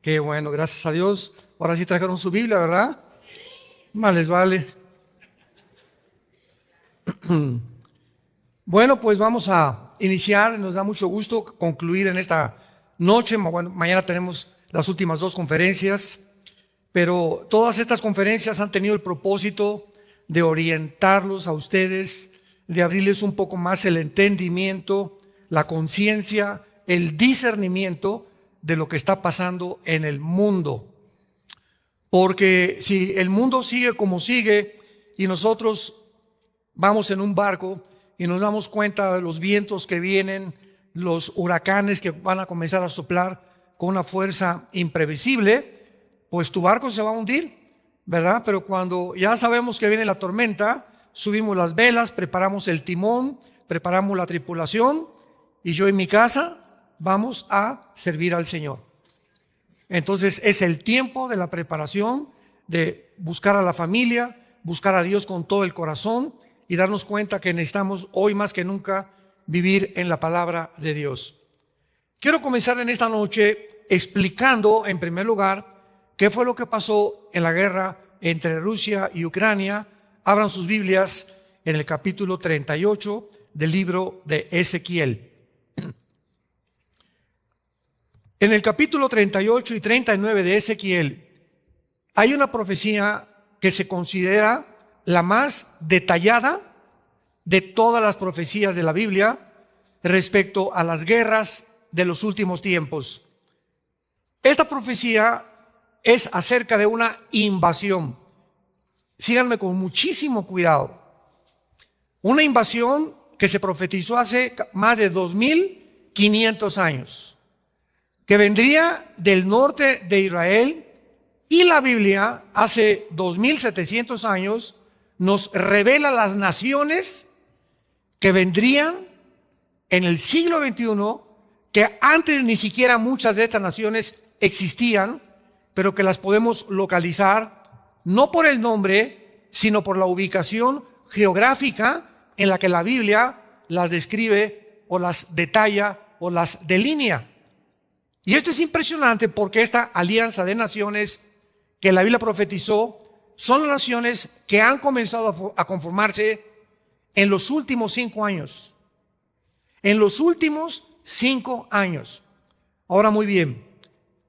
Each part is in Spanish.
Qué bueno, gracias a Dios. Ahora sí trajeron su Biblia, ¿verdad? Más les vale. Bueno, pues vamos a iniciar. Nos da mucho gusto concluir en esta noche. Bueno, mañana tenemos las últimas dos conferencias, pero todas estas conferencias han tenido el propósito de orientarlos a ustedes, de abrirles un poco más el entendimiento, la conciencia, el discernimiento de lo que está pasando en el mundo. Porque si el mundo sigue como sigue y nosotros vamos en un barco y nos damos cuenta de los vientos que vienen, los huracanes que van a comenzar a soplar con una fuerza imprevisible, pues tu barco se va a hundir, ¿verdad? Pero cuando ya sabemos que viene la tormenta, subimos las velas, preparamos el timón, preparamos la tripulación y yo en mi casa vamos a servir al Señor. Entonces es el tiempo de la preparación, de buscar a la familia, buscar a Dios con todo el corazón y darnos cuenta que necesitamos hoy más que nunca vivir en la palabra de Dios. Quiero comenzar en esta noche explicando en primer lugar qué fue lo que pasó en la guerra entre Rusia y Ucrania. Abran sus Biblias en el capítulo 38 del libro de Ezequiel. En el capítulo 38 y 39 de Ezequiel hay una profecía que se considera la más detallada de todas las profecías de la Biblia respecto a las guerras de los últimos tiempos. Esta profecía es acerca de una invasión. Síganme con muchísimo cuidado. Una invasión que se profetizó hace más de 2500 años, que vendría del norte de Israel, y la Biblia hace 2700 años nos revela las naciones que vendrían en el siglo XXI, que antes ni siquiera muchas de estas naciones existían, pero que las podemos localizar no por el nombre, sino por la ubicación geográfica en la que la Biblia las describe o las detalla o las delinea. Y esto es impresionante porque esta alianza de naciones que la Biblia profetizó son las naciones que han comenzado a conformarse en los últimos 5 años. En los últimos 5 años. Ahora muy bien,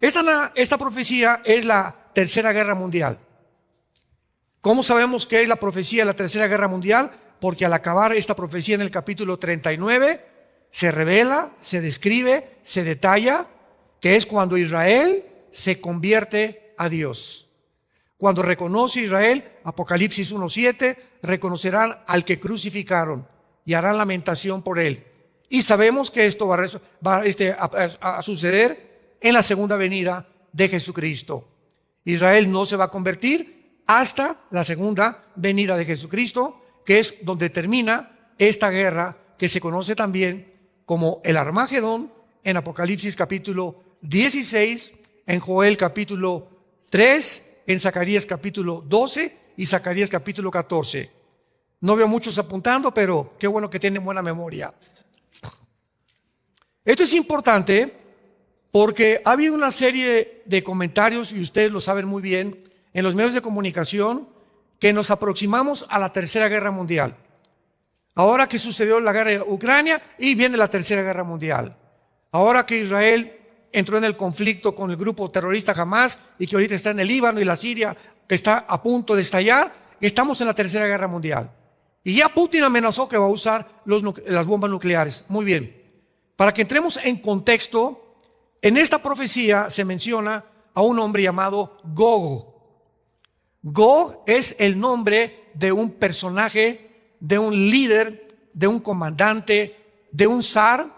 esta profecía es la Tercera Guerra Mundial. ¿Cómo sabemos que es la profecía de la Tercera Guerra Mundial? Porque al acabar esta profecía en el capítulo 39 se revela, se describe, se detalla que es cuando Israel se convierte a Dios. Cuando reconoce Israel, Apocalipsis 1:7, reconocerán al que crucificaron y harán lamentación por él. Y sabemos que esto va a suceder en la segunda venida de Jesucristo. Israel no se va a convertir hasta la segunda venida de Jesucristo, que es donde termina esta guerra que se conoce también como el Armagedón en Apocalipsis capítulo 16, en Joel capítulo 3, en Zacarías capítulo 12 y Zacarías capítulo 14. No veo muchos apuntando, pero qué bueno que tienen buena memoria. Esto es importante porque ha habido una serie de comentarios, y ustedes lo saben muy bien, en los medios de comunicación, que nos aproximamos a la Tercera Guerra Mundial. Ahora que sucedió la guerra de Ucrania y viene la Tercera Guerra Mundial. Ahora que Israel entró en el conflicto con el grupo terrorista Hamas y que ahorita está en el Líbano y la Siria, que está a punto de estallar, estamos en la Tercera Guerra Mundial. Y ya Putin amenazó que va a usar las bombas nucleares. Muy bien. Para que entremos en contexto, en esta profecía se menciona a un hombre llamado Gog. Gog es el nombre de un personaje, de un líder, de un comandante, de un zar,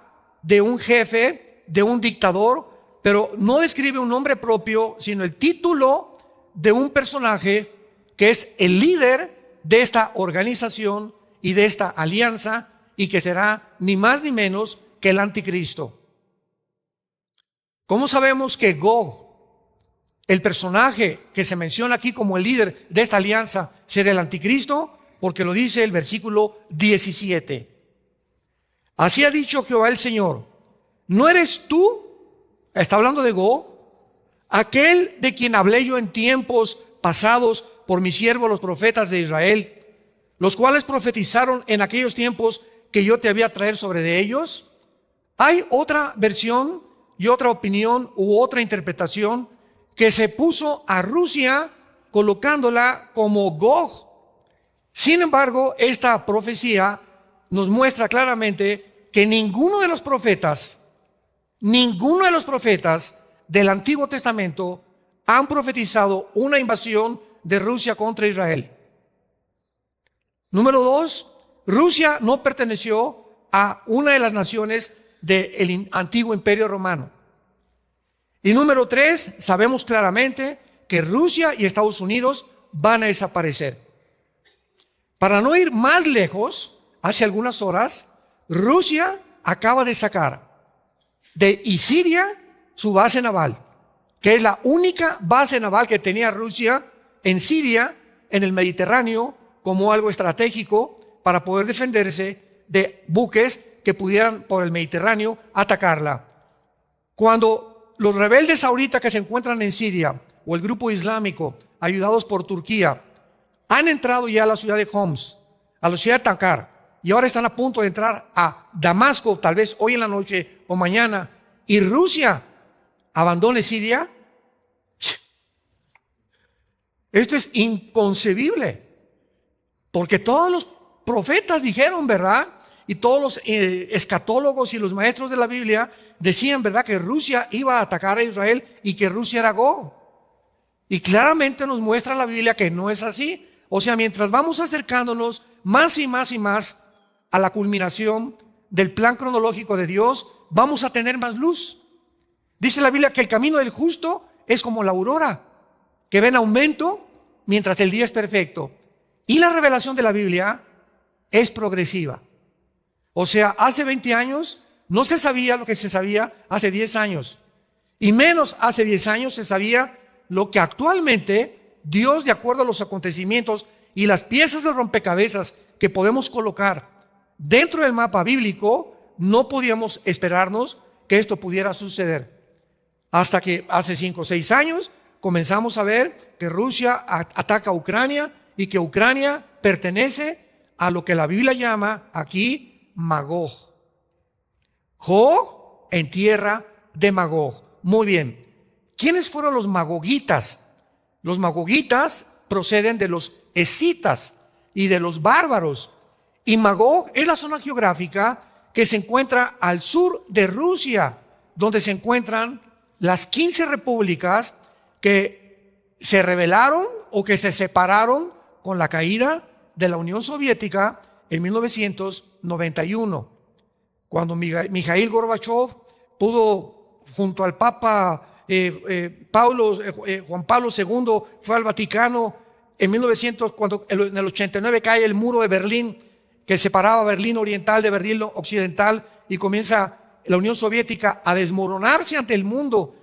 de un jefe, de un dictador, pero no describe un nombre propio, sino el título de un personaje que es el líder de esta organización y de esta alianza, y que será ni más ni menos que el anticristo. ¿Cómo sabemos que Gog, el personaje que se menciona aquí como el líder de esta alianza, será el anticristo? Porque lo dice el versículo 17. Así ha dicho Jehová el Señor: ¿no eres tú, está hablando de Gog, aquel de quien hablé yo en tiempos pasados por mis siervos los profetas de Israel, los cuales profetizaron en aquellos tiempos que yo te había traer sobre de ellos. Hay otra versión y otra opinión u otra interpretación que se puso a Rusia colocándola como Gog. Sin embargo, esta profecía nos muestra claramente que ninguno de los profetas del Antiguo Testamento han profetizado una invasión de Rusia contra Israel. Número 2, Rusia no perteneció a una de las naciones del antiguo Imperio Romano. Y número 3, sabemos claramente que Rusia y Estados Unidos van a desaparecer. Para no ir más lejos, hace algunas horas, Rusia acaba de sacar de Siria su base naval, que es la única base naval que tenía Rusia en Siria, en el Mediterráneo, como algo estratégico para poder defenderse de buques que pudieran por el Mediterráneo atacarla. Cuando los rebeldes ahorita que se encuentran en Siria o el grupo islámico, ayudados por Turquía, han entrado ya a la ciudad de Homs, a la ciudad de Takar, y ahora están a punto de entrar a Damasco, tal vez hoy en la noche o mañana, y Rusia abandone Siria. Esto es inconcebible, porque todos los profetas dijeron, ¿verdad? Y todos los escatólogos y los maestros de la Biblia decían, ¿verdad?, que Rusia iba a atacar a Israel y que Rusia era Gog. Y claramente nos muestra la Biblia que no es así. O sea, mientras vamos acercándonos más y más y más a la culminación del plan cronológico de Dios, vamos a tener más luz. Dice la Biblia que el camino del justo es como la aurora, que va en aumento mientras el día es perfecto. Y la revelación de la Biblia es progresiva. O sea, hace 20 años no se sabía lo que se sabía hace 10 años. Y menos hace 10 años se sabía lo que actualmente Dios, de acuerdo a los acontecimientos y las piezas de rompecabezas que podemos colocar dentro del mapa bíblico, no podíamos esperarnos que esto pudiera suceder. Hasta que hace 5 o 6 años comenzamos a ver que Rusia ataca a Ucrania y que Ucrania pertenece a lo que la Biblia llama aquí Magog. Gog en tierra de Magog. Muy bien. ¿Quiénes fueron los magogitas? Los magogitas proceden de los escitas y de los bárbaros. Y Magog es la zona geográfica que se encuentra al sur de Rusia, donde se encuentran las 15 repúblicas que se rebelaron o que se separaron con la caída de la Unión Soviética en 1991, cuando Mikhail Gorbachev pudo, junto al Papa Juan Pablo II, fue al Vaticano en 1900, cuando en el 89 cae el muro de Berlín, que separaba Berlín Oriental de Berlín Occidental, y comienza la Unión Soviética a desmoronarse ante el mundo,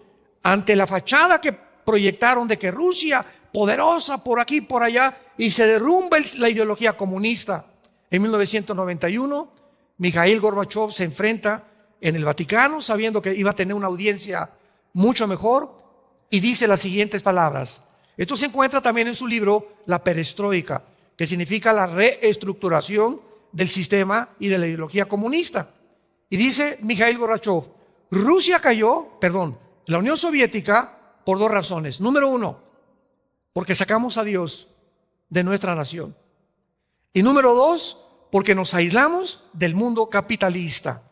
ante la fachada que proyectaron de que Rusia, poderosa por aquí, por allá, y se derrumba la ideología comunista. En 1991, Mikhail Gorbachev se enfrenta en el Vaticano, sabiendo que iba a tener una audiencia mucho mejor, y dice las siguientes palabras. Esto se encuentra también en su libro La Perestroika, que significa la reestructuración del sistema y de la ideología comunista. Y dice Mikhail Gorbachev, la Unión Soviética, por 2 razones. Número 1, porque sacamos a Dios de nuestra nación. Y número 2, porque nos aislamos del mundo capitalista.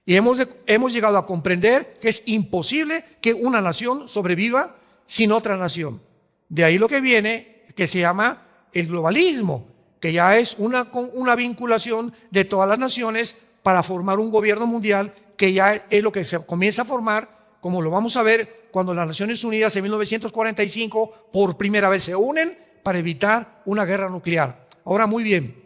Y hemos llegado a comprender que es imposible que una nación sobreviva sin otra nación. De ahí lo que viene, que se llama el globalismo, que ya es una vinculación de todas las naciones para formar un gobierno mundial, que ya es lo que se comienza a formar, como lo vamos a ver cuando las Naciones Unidas en 1945 por primera vez se unen para evitar una guerra nuclear. Ahora, muy bien,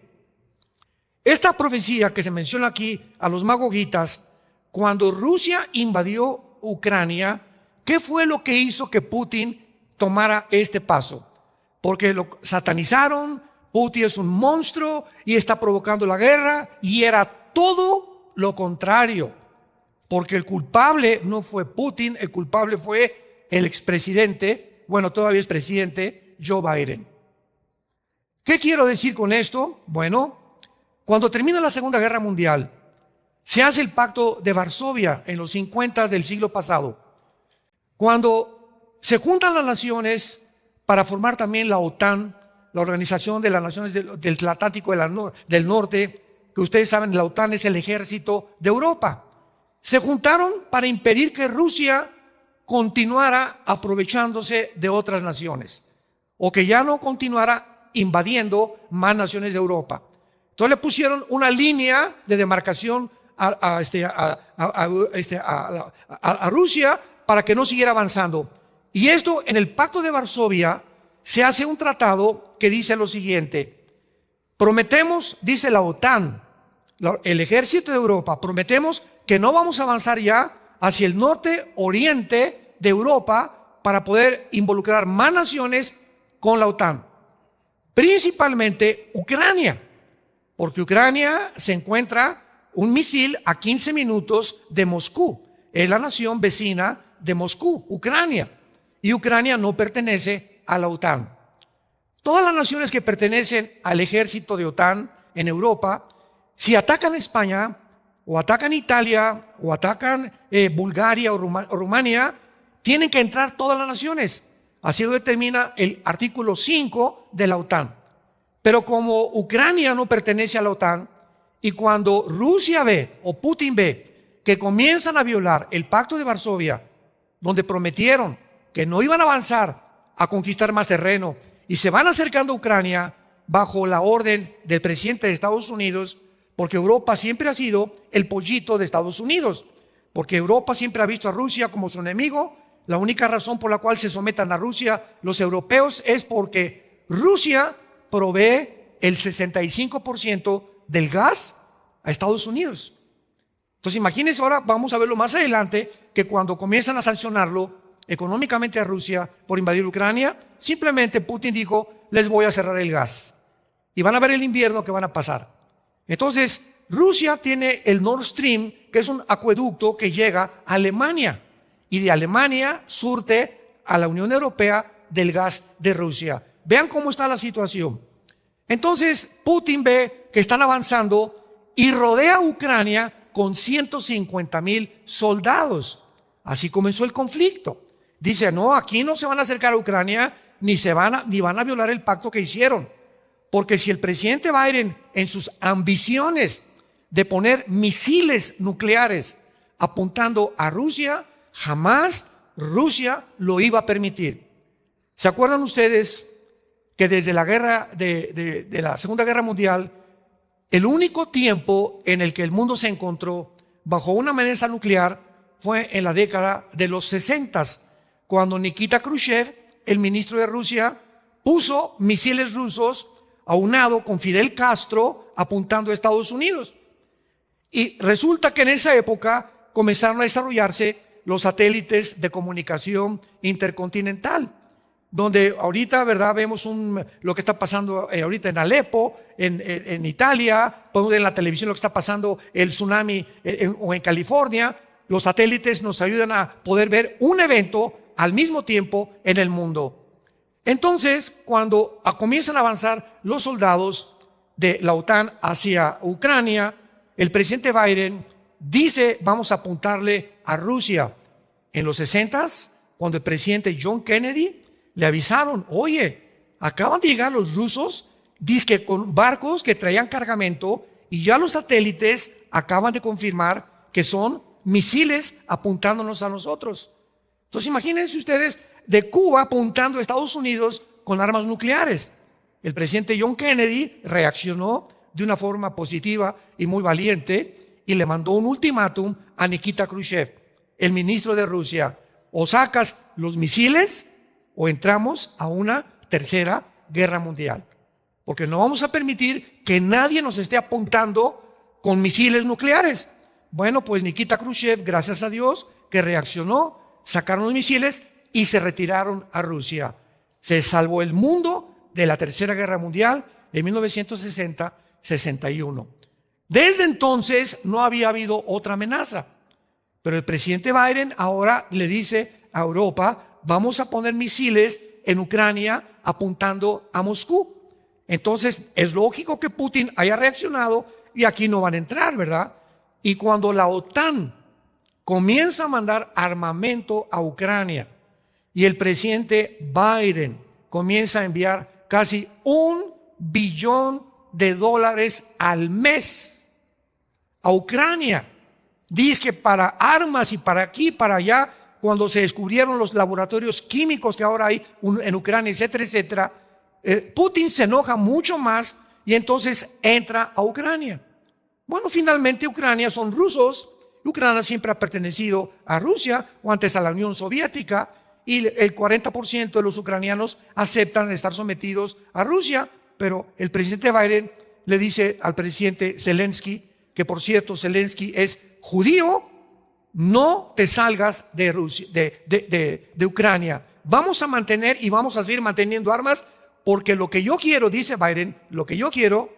esta profecía que se menciona aquí a los magogitas, cuando Rusia invadió Ucrania, ¿qué fue lo que hizo que Putin tomara este paso? Porque lo satanizaron, Putin es un monstruo y está provocando la guerra, y era todo lo contrario, porque el culpable no fue Putin, el culpable fue el expresidente, bueno, todavía es presidente, Joe Biden. ¿Qué quiero decir con esto? Bueno, cuando termina la Segunda Guerra Mundial, se hace el Pacto de Varsovia en los 50 del siglo pasado, cuando se juntan las naciones para formar también la OTAN, la Organización de las Naciones del Atlántico del Norte, que ustedes saben, la OTAN es el ejército de Europa. Se juntaron para impedir que Rusia continuara aprovechándose de otras naciones, o que ya no continuara invadiendo más naciones de Europa. Entonces le pusieron una línea de demarcación a Rusia para que no siguiera avanzando. Y esto, en el Pacto de Varsovia, se hace un tratado que dice lo siguiente: prometemos, dice la OTAN, el ejército de Europa, prometemos que no vamos a avanzar ya hacia el norte, oriente de Europa para poder involucrar más naciones con la OTAN. Principalmente Ucrania, porque Ucrania se encuentra un misil a 15 minutos de Moscú. Es la nación vecina de Moscú, Ucrania. Y Ucrania no pertenece a la OTAN. Todas las naciones que pertenecen al ejército de OTAN en Europa, si atacan España, o atacan Italia, o atacan Bulgaria o Rumania, tienen que entrar todas las naciones. Así lo determina el artículo 5 de la OTAN. Pero como Ucrania no pertenece a la OTAN, y cuando Rusia ve, o Putin ve, que comienzan a violar el Pacto de Varsovia, donde prometieron que no iban a avanzar a conquistar más terreno, y se van acercando a Ucrania bajo la orden del presidente de Estados Unidos, porque Europa siempre ha sido el pollito de Estados Unidos, porque Europa siempre ha visto a Rusia como su enemigo. La única razón por la cual se sometan a Rusia los europeos es porque Rusia provee el 65% del gas a Estados Unidos. Entonces imagínense, ahora vamos a verlo más adelante, que cuando comienzan a sancionarlo económicamente a Rusia por invadir Ucrania, simplemente Putin dijo: les voy a cerrar el gas y van a ver el invierno que van a pasar. Entonces Rusia tiene el Nord Stream, que es un acueducto que llega a Alemania, y de Alemania surte a la Unión Europea del gas de Rusia. Vean cómo está la situación. Entonces Putin ve que están avanzando y rodea a Ucrania con 150,000 soldados. Así comenzó el conflicto. Dice: no, aquí no se van a acercar a Ucrania, ni van a violar el pacto que hicieron. Porque si el presidente Biden, en sus ambiciones de poner misiles nucleares apuntando a Rusia, jamás Rusia lo iba a permitir. ¿Se acuerdan ustedes que desde la guerra de la Segunda Guerra Mundial, el único tiempo en el que el mundo se encontró bajo una amenaza nuclear fue en la década de los 60, cuando Nikita Khrushchev, el ministro de Rusia, puso misiles rusos aunado con Fidel Castro apuntando a Estados Unidos? Y resulta que en esa época comenzaron a desarrollarse los satélites de comunicación intercontinental, donde ahorita, ¿verdad?, vemos lo que está pasando ahorita en Alepo, en Italia, podemos ver en la televisión lo que está pasando, el tsunami o en California. Los satélites nos ayudan a poder ver un evento al mismo tiempo en el mundo. Entonces, cuando comienzan a avanzar los soldados de la OTAN hacia Ucrania, el presidente Biden dice: vamos a apuntarle a Rusia. En los 60s, cuando el presidente John Kennedy le avisaron: oye, acaban de llegar los rusos, dizque con barcos que traían cargamento, y ya los satélites acaban de confirmar que son misiles apuntándonos a nosotros. Entonces imagínense ustedes de Cuba apuntando a Estados Unidos con armas nucleares. El presidente John Kennedy reaccionó de una forma positiva y muy valiente y le mandó un ultimátum a Nikita Khrushchev, el ministro de Rusia: o sacas los misiles o entramos a una tercera guerra mundial, porque no vamos a permitir que nadie nos esté apuntando con misiles nucleares. Bueno, pues Nikita Khrushchev, gracias a Dios, que reaccionó, sacaron los misiles y se retiraron a Rusia. Se salvó el mundo de la Tercera Guerra Mundial en 1960-61. Desde entonces no había habido otra amenaza, pero el presidente Biden ahora le dice a Europa: vamos a poner misiles en Ucrania apuntando a Moscú. Entonces es lógico que Putin haya reaccionado y aquí no van a entrar, ¿verdad? Y cuando la OTAN comienza a mandar armamento a Ucrania y el presidente Biden comienza a enviar casi $1 billón al mes a Ucrania, dice que para armas y para aquí, para allá, cuando se descubrieron los laboratorios químicos que ahora hay en Ucrania, etcétera, etcétera, Putin se enoja mucho más y entonces entra a Ucrania. Bueno, finalmente Ucrania son rusos. Ucrania siempre ha pertenecido a Rusia o antes a la Unión Soviética, y el 40% de los ucranianos aceptan estar sometidos a Rusia, pero el presidente Biden le dice al presidente Zelensky, que por cierto Zelensky es judío, no te salgas de Rusia, de Ucrania. Vamos a mantener y vamos a seguir manteniendo armas, porque lo que yo quiero, dice Biden, lo que yo quiero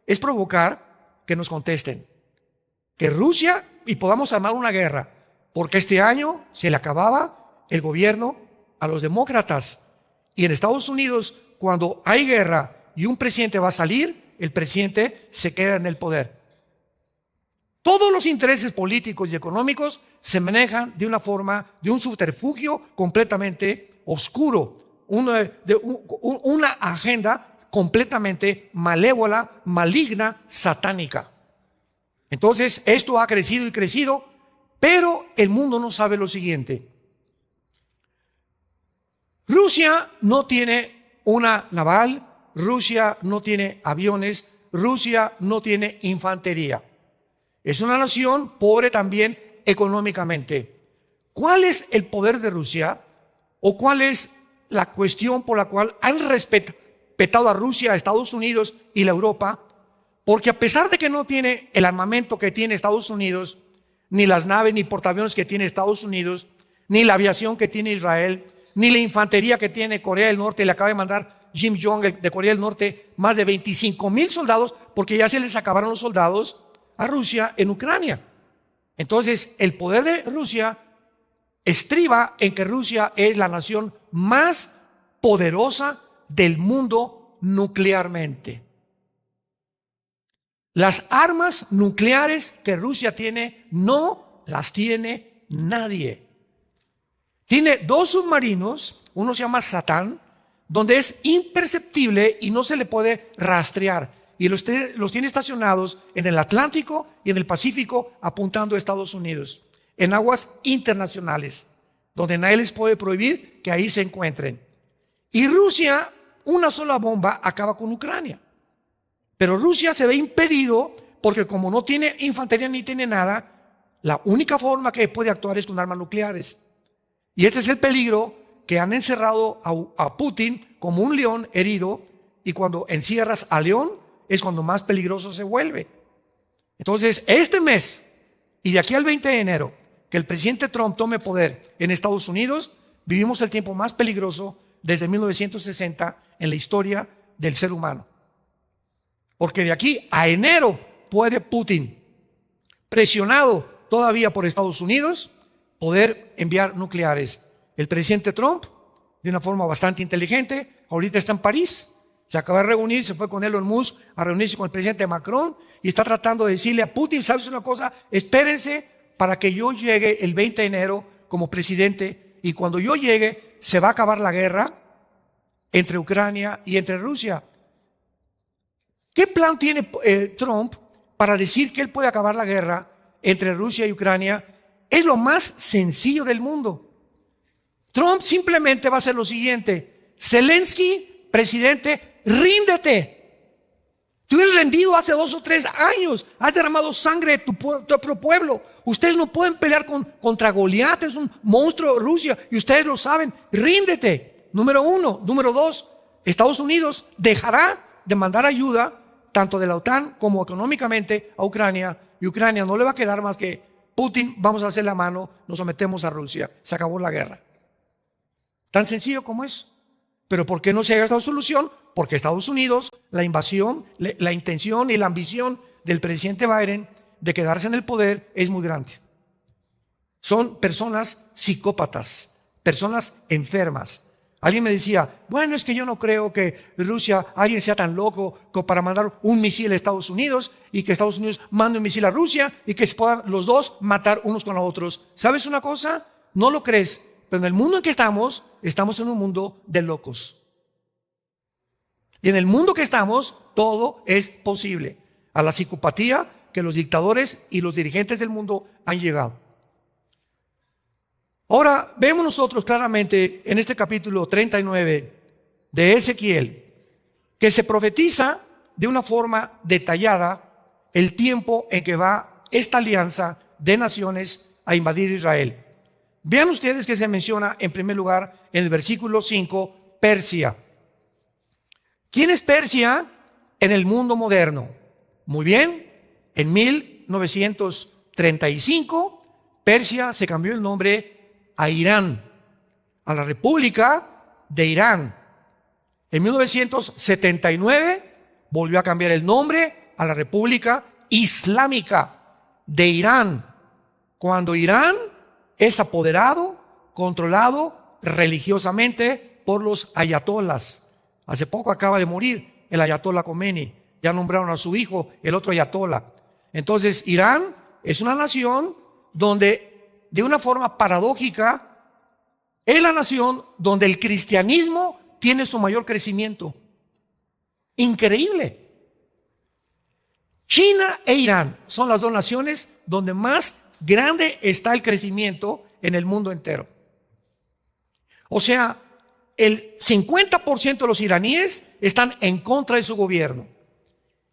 es provocar que nos contesten, que Rusia y podamos armar una guerra, porque este año se le acababa el gobierno a los demócratas. Y en Estados Unidos, cuando hay guerra y un presidente va a salir, el presidente se queda en el poder. Todos los intereses políticos y económicos se manejan de una forma, de un subterfugio completamente oscuro, una agenda completamente malévola, maligna, satánica. Entonces, esto ha crecido y crecido, pero el mundo no sabe lo siguiente. Rusia no tiene una naval, Rusia no tiene aviones, Rusia no tiene infantería. Es una nación pobre también económicamente. ¿Cuál es el poder de Rusia? ¿O cuál es la cuestión por la cual han respetado a Rusia, a Estados Unidos y la Europa? Porque a pesar de que no tiene el armamento que tiene Estados Unidos, ni las naves ni portaaviones que tiene Estados Unidos, ni la aviación que tiene Israel, ni la infantería que tiene Corea del Norte, le acaba de mandar Kim Jong de Corea del Norte más de 25,000 soldados, porque ya se les acabaron los soldados a Rusia en Ucrania. Entonces, el poder de Rusia estriba en que Rusia es la nación más poderosa del mundo nuclearmente. Las armas nucleares que Rusia tiene no las tiene nadie. Tiene 2 submarinos, uno se llama Satán, donde es imperceptible y no se le puede rastrear. Y los tiene estacionados en el Atlántico y en el Pacífico, apuntando a Estados Unidos, en aguas internacionales, donde nadie les puede prohibir que ahí se encuentren. Y Rusia, una sola bomba acaba con Ucrania. Pero Rusia se ve impedido porque como no tiene infantería ni tiene nada, la única forma que puede actuar es con armas nucleares. Y ese es el peligro, que han encerrado a Putin como un león herido, y cuando encierras al león es cuando más peligroso se vuelve. Entonces, este mes y de aquí al 20 de enero, que el presidente Trump tome poder en Estados Unidos, vivimos el tiempo más peligroso desde 1960 en la historia del ser humano. Porque de aquí a enero puede Putin, presionado todavía por Estados Unidos, poder enviar nucleares. El presidente Trump, de una forma bastante inteligente, ahorita está en París, se acaba de reunir, se fue con Elon Musk a reunirse con el presidente Macron y está tratando de decirle a Putin, ¿sabes una cosa? Espérense para que yo llegue el 20 de enero como presidente, y cuando yo llegue se va a acabar la guerra entre Ucrania y entre Rusia. ¿Qué plan tiene Trump para decir que él puede acabar la guerra entre Rusia y Ucrania? Es lo más sencillo del mundo. Trump simplemente va a hacer lo siguiente: Zelensky, presidente, ríndete. Te hubieras rendido hace 2 o 3 años. Has derramado sangre de tu propio pueblo. Ustedes no pueden pelear contra Goliat, es un monstruo de Rusia, y ustedes lo saben. Ríndete, número 1. Número 2, Estados Unidos dejará de mandar ayuda, tanto de la OTAN como económicamente, a Ucrania, y Ucrania no le va a quedar más que: Putin, vamos a hacer la mano, nos sometemos a Rusia, se acabó la guerra. Tan sencillo como eso. Pero ¿por qué no se haga esta solución? Porque Estados Unidos, la invasión, la intención y la ambición del presidente Biden de quedarse en el poder es muy grande. Son personas psicópatas personas enfermas. Alguien me decía, bueno, es que yo no creo que Rusia, alguien sea tan loco como para mandar un misil a Estados Unidos y que Estados Unidos mande un misil a Rusia y que se puedan los dos matar unos con los otros. ¿Sabes una cosa? No lo crees, pero en el mundo en que estamos en un mundo de locos. Y en el mundo que estamos, todo es posible. A la psicopatía que los dictadores y los dirigentes del mundo han llegado. Ahora, vemos nosotros claramente en este capítulo 39 de Ezequiel que se profetiza de una forma detallada el tiempo en que va esta alianza de naciones a invadir Israel. Vean ustedes que se menciona en primer lugar en el versículo 5, Persia. ¿Quién es Persia en el mundo moderno? Muy bien, en 1935 Persia se cambió el nombre a Irán, a la República de Irán. En 1979 volvió a cambiar el nombre a la República Islámica de Irán, cuando Irán es apoderado, controlado religiosamente por los ayatolas. Hace poco acaba de morir el ayatolá Khomeini, ya nombraron a su hijo el otro ayatolá. Entonces Irán es una nación donde, de una forma paradójica, es la nación donde el cristianismo tiene su mayor crecimiento. Increíble. China e Irán son las dos naciones donde más grande está el crecimiento en el mundo entero. O sea, el 50% de los iraníes están en contra de su gobierno.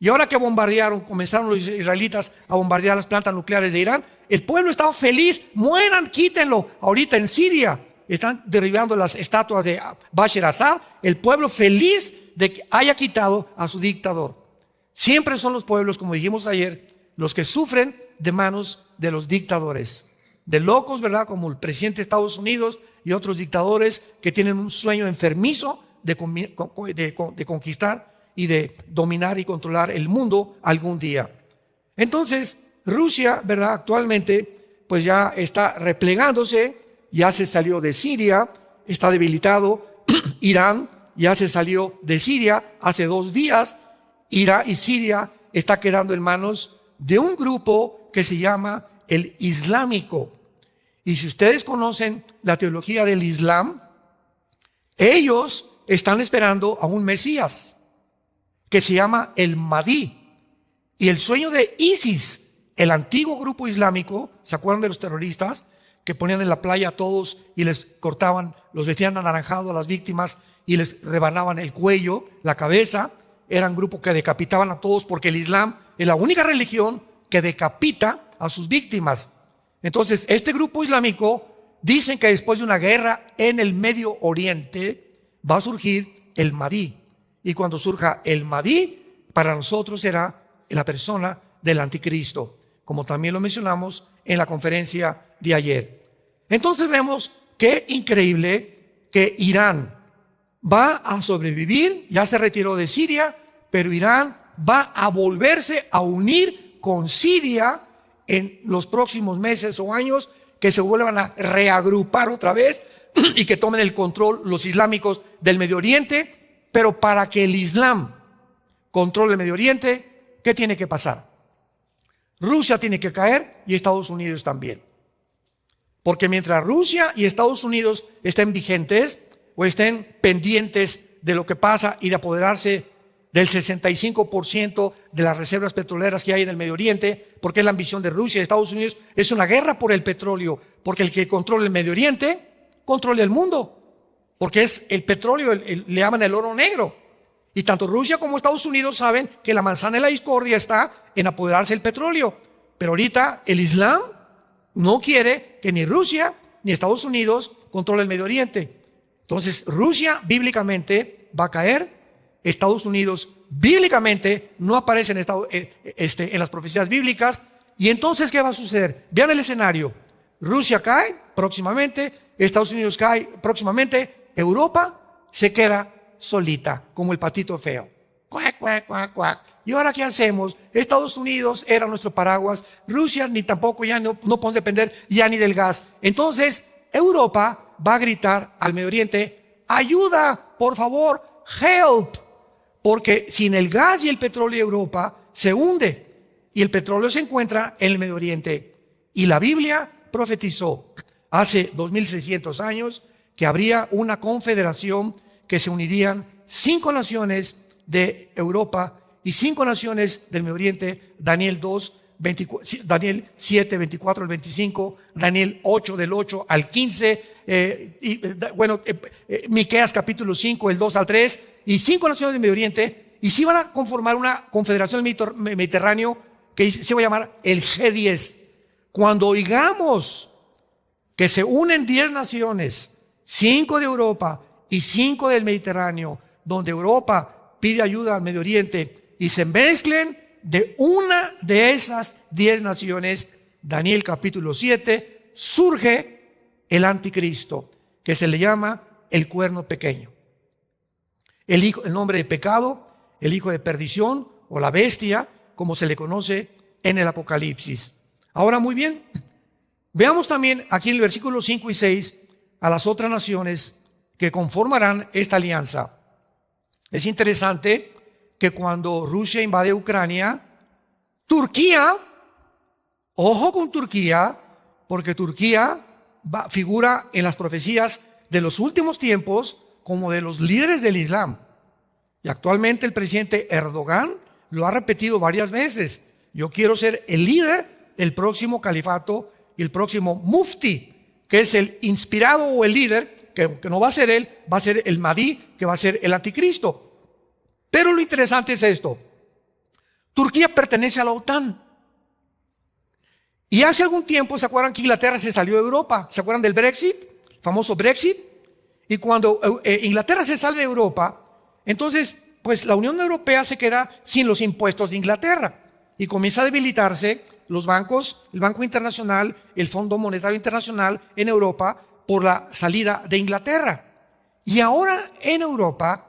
Y ahora que comenzaron los israelitas a bombardear las plantas nucleares de Irán, el pueblo estaba feliz. Mueran, quítenlo. Ahorita en Siria están derribando las estatuas de Bashar al-Assad. El pueblo feliz de que haya quitado a su dictador. Siempre son los pueblos, como dijimos ayer, los que sufren de manos de los dictadores. De locos, ¿verdad? Como el presidente de Estados Unidos y otros dictadores que tienen un sueño enfermizo de conquistar y de dominar y controlar el mundo algún día. Entonces, Rusia, ¿verdad? Actualmente, pues ya está replegándose, ya se salió de Siria, está debilitado. Irán ya se salió de Siria hace 2 días. Irak y Siria está quedando en manos de un grupo que se llama el Islámico. Y si ustedes conocen la teología del Islam, ellos están esperando a un Mesías que se llama el Mahdi. Y el sueño de ISIS, el antiguo grupo islámico, ¿se acuerdan de los terroristas que ponían en la playa a todos y les cortaban, los vestían anaranjado a las víctimas y les rebanaban el cuello, la cabeza? Eran grupos que decapitaban a todos porque el Islam es la única religión que decapita a sus víctimas. Entonces, este grupo islámico dicen que después de una guerra en el Medio Oriente va a surgir el Mahdi. Y cuando surja el Mahdi, para nosotros será la persona del anticristo, como también lo mencionamos en la conferencia de ayer. Entonces vemos qué increíble que Irán va a sobrevivir, ya se retiró de Siria, pero Irán va a volverse a unir con Siria en los próximos meses o años, que se vuelvan a reagrupar otra vez y que tomen el control los islámicos del Medio Oriente. Pero para que el Islam controle el Medio Oriente, ¿qué tiene que pasar? Rusia tiene que caer y Estados Unidos también. Porque mientras Rusia y Estados Unidos estén vigentes o estén pendientes de lo que pasa y de apoderarse del 65% de las reservas petroleras que hay en el Medio Oriente, porque es la ambición de Rusia y Estados Unidos, es una guerra por el petróleo, porque el que controla el Medio Oriente, controla el mundo. Porque es el petróleo, le llaman el oro negro. Y tanto Rusia como Estados Unidos saben que la manzana de la discordia está en apoderarse del petróleo. Pero ahorita el Islam no quiere que ni Rusia ni Estados Unidos controle el Medio Oriente. Entonces Rusia bíblicamente va a caer. Estados Unidos bíblicamente no aparece en las profecías bíblicas. Y entonces, ¿qué va a suceder? Vean el escenario. Rusia cae próximamente, Estados Unidos cae próximamente. Europa se queda solita, como el patito feo. Cuac, cuac, cuac, cuac. ¿Y ahora qué hacemos? Estados Unidos era nuestro paraguas, Rusia ni tampoco, ya no podemos depender ya ni del gas. Entonces, Europa va a gritar al Medio Oriente: ayuda, por favor, help, porque sin el gas y el petróleo Europa se hunde y el petróleo se encuentra en el Medio Oriente. Y la Biblia profetizó hace 2600 años que habría una confederación, que se unirían 5 naciones de Europa y 5 naciones del Medio Oriente. Daniel 2, 24, Daniel 7, 24 al 25, Daniel 8 del 8 al 15, Miqueas capítulo 5, el 2 al 3, y 5 naciones del Medio Oriente, y sí van a conformar una confederación del Mediterráneo que se va a llamar el G10. Cuando oigamos que se unen 10 naciones, 5 de Europa y 5 del Mediterráneo, donde Europa pide ayuda al Medio Oriente y se mezclen de una de esas 10 naciones, Daniel capítulo 7, surge el anticristo, que se le llama el cuerno pequeño. El nombre de pecado, el hijo de perdición o la bestia, como se le conoce en el Apocalipsis. Ahora, muy bien, veamos también aquí en el versículo 5 y 6 a las otras naciones que conformarán esta alianza. Es interesante que cuando Rusia invade Ucrania, Turquía, ojo con Turquía, porque Turquía figura en las profecías de los últimos tiempos como de los líderes del Islam. Y actualmente el presidente Erdogan lo ha repetido varias veces: yo quiero ser el líder del próximo califato y el próximo mufti, que es el inspirado o el líder, que no va a ser él, va a ser el Mahdi, que va a ser el anticristo. Pero lo interesante es esto: Turquía pertenece a la OTAN. Y hace algún tiempo, ¿se acuerdan que Inglaterra se salió de Europa? ¿Se acuerdan del Brexit? El famoso Brexit. Y cuando Inglaterra se sale de Europa, entonces pues la Unión Europea se queda sin los impuestos de Inglaterra y comienza a debilitarse los bancos, el Banco Internacional, el Fondo Monetario Internacional en Europa, por la salida de Inglaterra. Y ahora en Europa,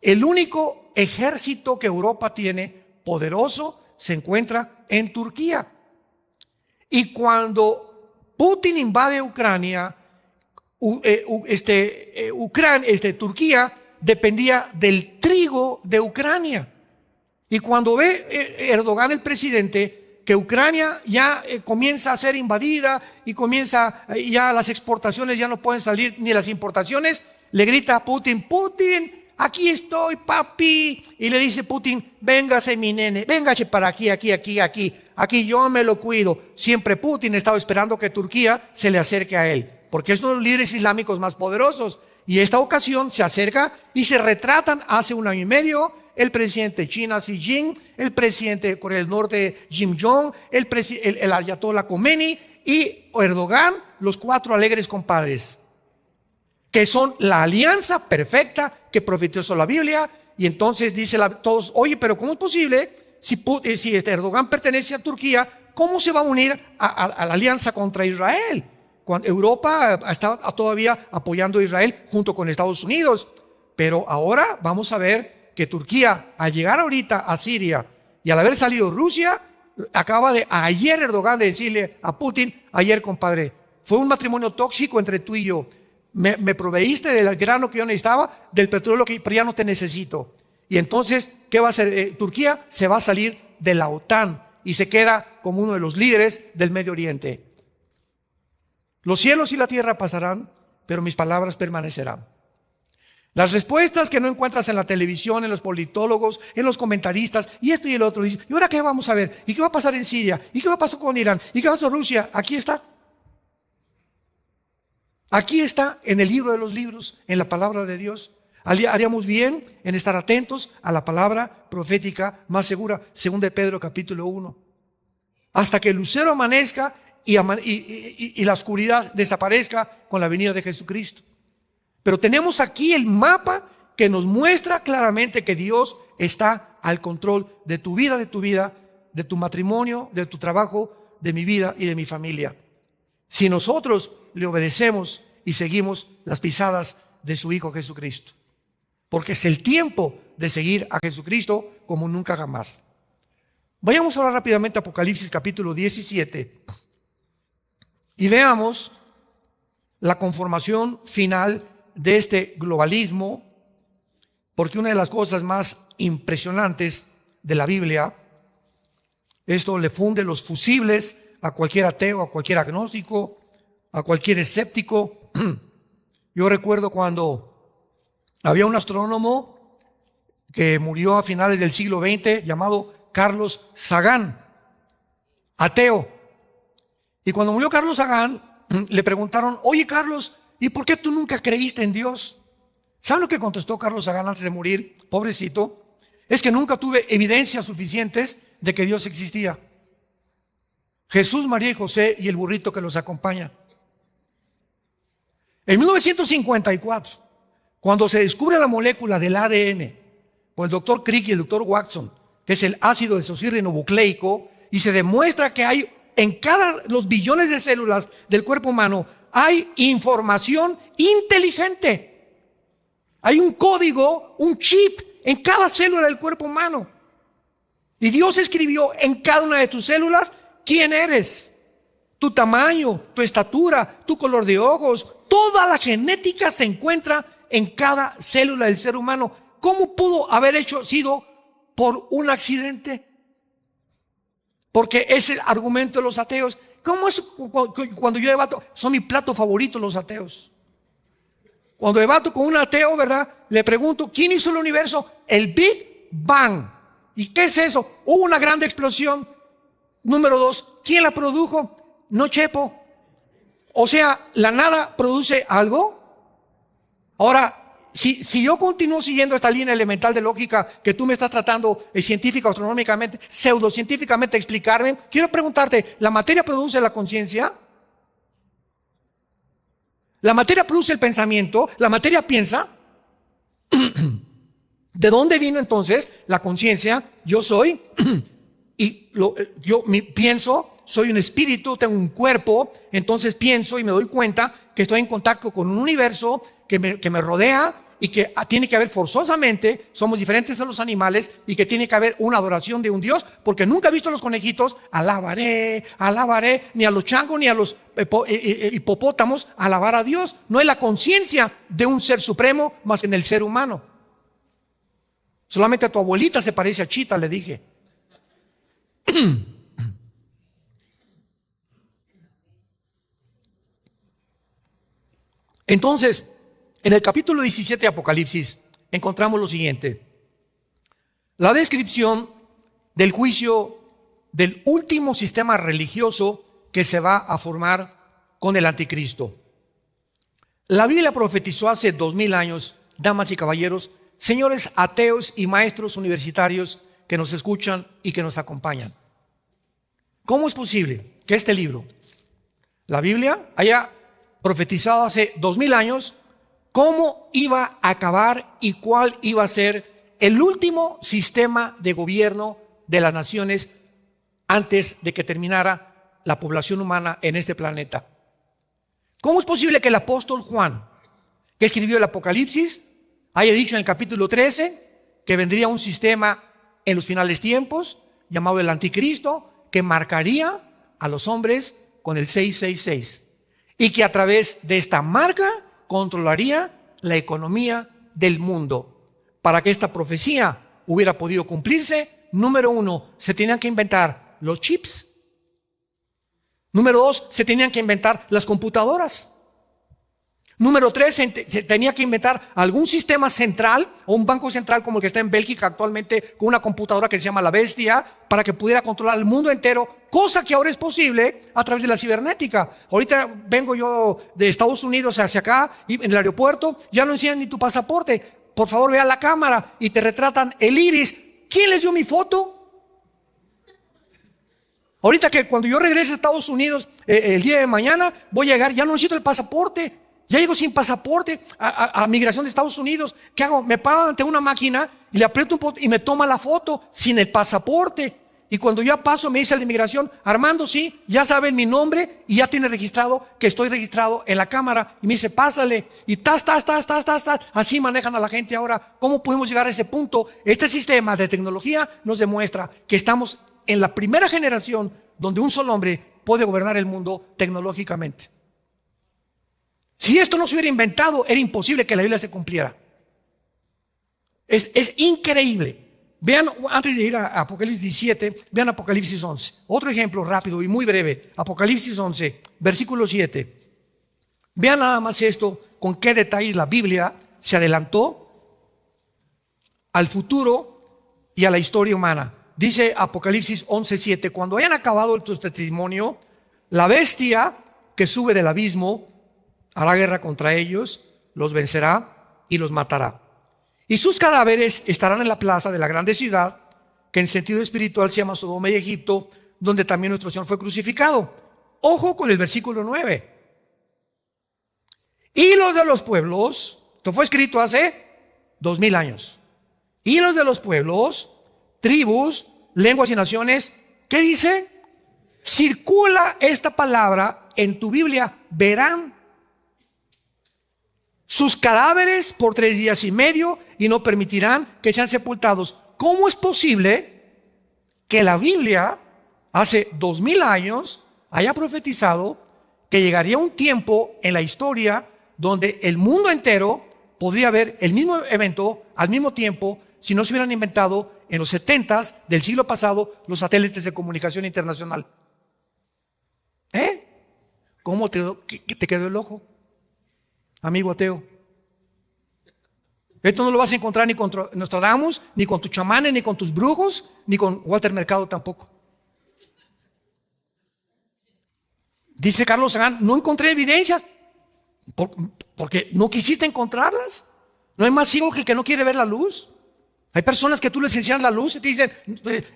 el único ejército que Europa tiene poderoso se encuentra en Turquía. Y cuando Putin invade Ucrania, Turquía dependía del trigo de Ucrania. Y cuando ve Erdogan, el presidente, que Ucrania ya comienza a ser invadida y comienza ya las exportaciones ya no pueden salir ni las importaciones, le grita a Putin: Putin, aquí estoy, papi. Y le dice Putin: véngase mi nene, véngase para aquí, aquí yo me lo cuido. Siempre Putin estaba esperando que Turquía se le acerque a él, porque es uno de los líderes islámicos más poderosos. Y esta ocasión se acerca y se retratan hace 1 año y medio el presidente de China, Xi Jinping, el presidente de Corea del Norte, Kim Jong, el ayatollah Khomeini y Erdogan, los 4 alegres compadres, que son la alianza perfecta que profetizó la Biblia. Y entonces dice todos: oye, pero ¿cómo es posible si Erdogan pertenece a Turquía? ¿Cómo se va a unir a la alianza contra Israel? Cuando Europa estaba todavía apoyando a Israel junto con Estados Unidos. Pero ahora vamos a ver que Turquía, al llegar ahorita a Siria y al haber salido Rusia, acaba de ayer Erdogan de decirle a Putin: ayer, compadre, fue un matrimonio tóxico entre tú y yo. Me proveíste del grano que yo necesitaba, del petróleo pero ya no te necesito. Y entonces, ¿qué va a hacer? Turquía se va a salir de la OTAN y se queda como uno de los líderes del Medio Oriente. Los cielos y la tierra pasarán, pero mis palabras permanecerán. Las respuestas que no encuentras en la televisión, en los politólogos, en los comentaristas, y esto y el otro, dicen: ¿y ahora qué vamos a ver? ¿Y qué va a pasar en Siria? ¿Y qué va a pasar con Irán? ¿Y qué va a pasar con Rusia? Aquí está. Aquí está, en el libro de los libros, en la palabra de Dios. Haríamos bien en estar atentos a la palabra profética más segura, 2 de Pedro capítulo 1. Hasta que el lucero amanezca y la oscuridad desaparezca con la venida de Jesucristo. Pero tenemos aquí el mapa que nos muestra claramente que Dios está al control de tu vida, de tu matrimonio, de tu trabajo, de mi vida y de mi familia. Si nosotros le obedecemos y seguimos las pisadas de su Hijo Jesucristo. Porque es el tiempo de seguir a Jesucristo como nunca jamás. Vayamos ahora rápidamente a Apocalipsis capítulo 17 y veamos la conformación final de este globalismo, porque una de las cosas más impresionantes de la Biblia, esto le funde los fusibles a cualquier ateo, a cualquier agnóstico, a cualquier escéptico. Yo recuerdo cuando había un astrónomo que murió a finales del siglo XX llamado Carlos Sagan, ateo. Y cuando murió Carlos Sagan, le preguntaron: oye Carlos, ¿y por qué tú nunca creíste en Dios? ¿Saben lo que contestó Carlos Sagan antes de morir? Pobrecito. Es que nunca tuve evidencias suficientes de que Dios existía. Jesús, María y José y el burrito que los acompaña. En 1954, cuando se descubre la molécula del ADN por el doctor Crick y el doctor Watson, que es el ácido desoxirribonucleico, y se demuestra que hay en los billones de células del cuerpo humano hay información inteligente. Hay un código, un chip en cada célula del cuerpo humano. Y Dios escribió en cada una de tus células quién eres, tu tamaño, tu estatura, tu color de ojos. Toda la genética se encuentra en cada célula del ser humano. ¿Cómo pudo haber sido por un accidente? Porque es el argumento de los ateos. ¿Cómo es cuando yo debato? Son mi plato favorito los ateos. Cuando debato con un ateo, ¿verdad? Le pregunto: ¿quién hizo el universo? El Big Bang. ¿Y qué es eso? Hubo una gran explosión. Número 2, ¿quién la produjo? No Chepo. O sea, ¿la nada produce algo? Ahora, si yo continúo siguiendo esta línea elemental de lógica que tú me estás tratando científica, astronómicamente, pseudocientíficamente explicarme, quiero preguntarte: ¿la materia produce la conciencia? ¿La materia produce el pensamiento? ¿La materia piensa? ¿De dónde vino entonces la conciencia? Yo soy y pienso, soy un espíritu, tengo un cuerpo, entonces pienso y me doy cuenta que estoy en contacto con un universo que me rodea y que tiene que haber forzosamente, somos diferentes a los animales, y que tiene que haber una adoración de un Dios, porque nunca he visto a los conejitos alabaré, ni a los changos ni a los hipopótamos alabar a Dios. No es la conciencia de un ser supremo más que en el ser humano. Solamente a tu abuelita se parece a Chita, le dije. Entonces, en el capítulo 17 de Apocalipsis encontramos lo siguiente: la descripción del juicio del último sistema religioso que se va a formar con el anticristo. La Biblia profetizó hace 2000 años, damas y caballeros, señores ateos y maestros universitarios que nos escuchan y que nos acompañan. ¿Cómo es posible que este libro, la Biblia, haya profetizado hace 2000 años cómo iba a acabar y cuál iba a ser el último sistema de gobierno de las naciones antes de que terminara la población humana en este planeta? ¿Cómo es posible que el apóstol Juan, que escribió el Apocalipsis, haya dicho en el capítulo 13 que vendría un sistema en los finales tiempos llamado el anticristo, que marcaría a los hombres con el 666 y que a través de esta marca controlaría la economía del mundo? Para que esta profecía hubiera podido cumplirse, número 1, se tenían que inventar los chips. Número 2, se tenían que inventar las computadoras. Número 3, se tenía que inventar algún sistema central o un banco central como el que está en Bélgica actualmente, con una computadora que se llama La Bestia, para que pudiera controlar el mundo entero, cosa que ahora es posible a través de la cibernética. Ahorita vengo yo de Estados Unidos hacia acá y en el aeropuerto ya no enseñan ni tu pasaporte. Por favor, ve a la cámara y te retratan el iris. ¿Quién les dio mi foto? Ahorita que cuando yo regrese a Estados Unidos el día de mañana, voy a llegar, ya no necesito el pasaporte. Ya llego sin pasaporte a migración de Estados Unidos. ¿Qué hago? Me paro ante una máquina y le aprieto un botón y me toma la foto sin el pasaporte. Y cuando ya paso me dice el de migración: Armando, sí, ya saben mi nombre y ya tiene registrado que estoy registrado en la cámara. Y me dice: pásale. Y tas. Así manejan a la gente ahora. ¿Cómo pudimos llegar a ese punto? Este sistema de tecnología nos demuestra que estamos en la primera generación donde un solo hombre puede gobernar el mundo tecnológicamente. Si esto no se hubiera inventado, era imposible que la Biblia se cumpliera. Es increíble. Vean, antes de ir a Apocalipsis 17, vean Apocalipsis 11. Otro ejemplo rápido y muy breve. Apocalipsis 11, versículo 7. Vean nada más esto, con qué detalles la Biblia se adelantó al futuro y a la historia humana. Dice Apocalipsis 11:7: cuando hayan acabado tu testimonio, la bestia que sube del abismo hará guerra contra ellos, los vencerá y los matará. Y sus cadáveres estarán en la plaza de la grande ciudad, que en sentido espiritual se llama Sodoma y Egipto, donde también nuestro Señor fue crucificado. Ojo con el versículo 9. Y los de los pueblos, esto fue escrito hace 2000 años. Y los de los pueblos, tribus, lenguas y naciones, ¿qué dice? Circula esta palabra en tu Biblia, verán sus cadáveres por 3 días y medio y no permitirán que sean sepultados. ¿Cómo es posible que la Biblia hace 2000 años haya profetizado que llegaría un tiempo en la historia donde el mundo entero podría ver el mismo evento al mismo tiempo si no se hubieran inventado en los 70s del siglo pasado los satélites de comunicación internacional? ¿Cómo te quedó el ojo, amigo ateo? Esto no lo vas a encontrar ni con Nostradamus, ni con tus chamanes, ni con tus brujos, ni con Walter Mercado tampoco. Dice Carlos Sagan: no encontré evidencias porque no quisiste encontrarlas. No hay más ciego que el que no quiere ver la luz. Hay personas que tú les enseñas la luz y te dicen: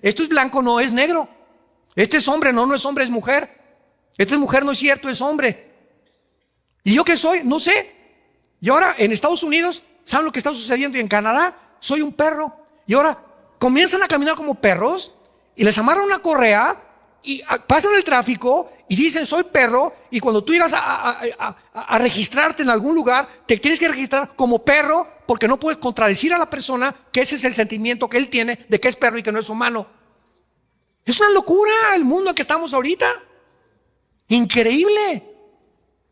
esto es blanco, no es negro. Este es hombre, no es hombre, es mujer. Esta es mujer, no es cierto, es hombre. ¿Y yo qué soy? No sé. Y ahora en Estados Unidos, ¿saben lo que está sucediendo? Y en Canadá, soy un perro. Y ahora comienzan a caminar como perros y les amarran una correa y pasan el tráfico y dicen: soy perro. Y cuando tú llegas a registrarte en algún lugar, te tienes que registrar como perro, porque no puedes contradecir a la persona que ese es el sentimiento que él tiene de que es perro y que no es humano. Es una locura el mundo en que estamos ahorita. Increíble.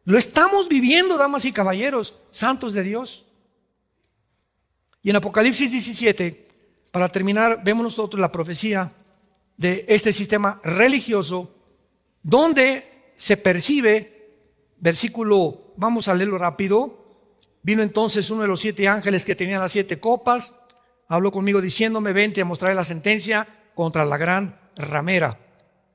Lo estamos viviendo, damas y caballeros, santos de Dios. Y en Apocalipsis 17, para terminar, vemos nosotros la profecía de este sistema religioso, donde se percibe, versículo, vamos a leerlo rápido. Vino entonces uno de los 7 ángeles que tenían las 7 copas, habló conmigo diciéndome: vente a mostrarle la sentencia contra la gran ramera,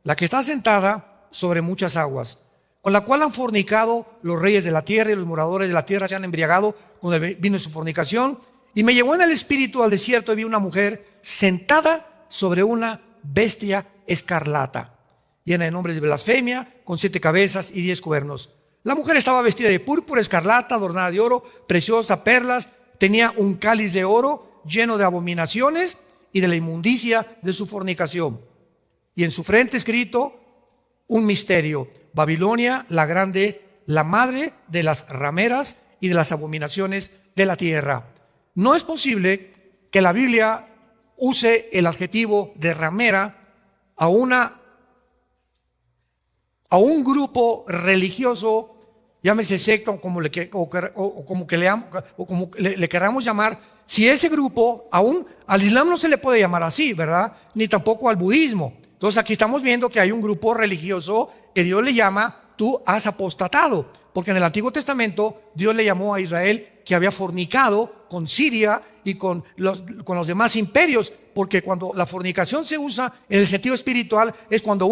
la que está sentada sobre muchas aguas, con la cual han fornicado los reyes de la tierra, y los moradores de la tierra se han embriagado con el vino de su fornicación. Y me llevó en el espíritu al desierto, y vi una mujer sentada sobre una bestia escarlata, llena de nombres de blasfemia, con 7 cabezas y 10 cuernos. La mujer estaba vestida de púrpura escarlata, adornada de oro, preciosa, perlas. Tenía un cáliz de oro lleno de abominaciones y de la inmundicia de su fornicación. Y en su frente escrito un misterio: Babilonia la grande, la madre de las rameras y de las abominaciones de la tierra. No es posible que la Biblia use el adjetivo de ramera a un grupo religioso, llámese secta o como le queramos llamar. Si ese grupo, aún al Islam no se le puede llamar así, ¿verdad? Ni tampoco al budismo. Entonces aquí estamos viendo que hay un grupo religioso que Dios le llama: tú has apostatado, porque en el Antiguo Testamento Dios le llamó a Israel que había fornicado con Siria y con los demás imperios, porque cuando la fornicación se usa en el sentido espiritual es cuando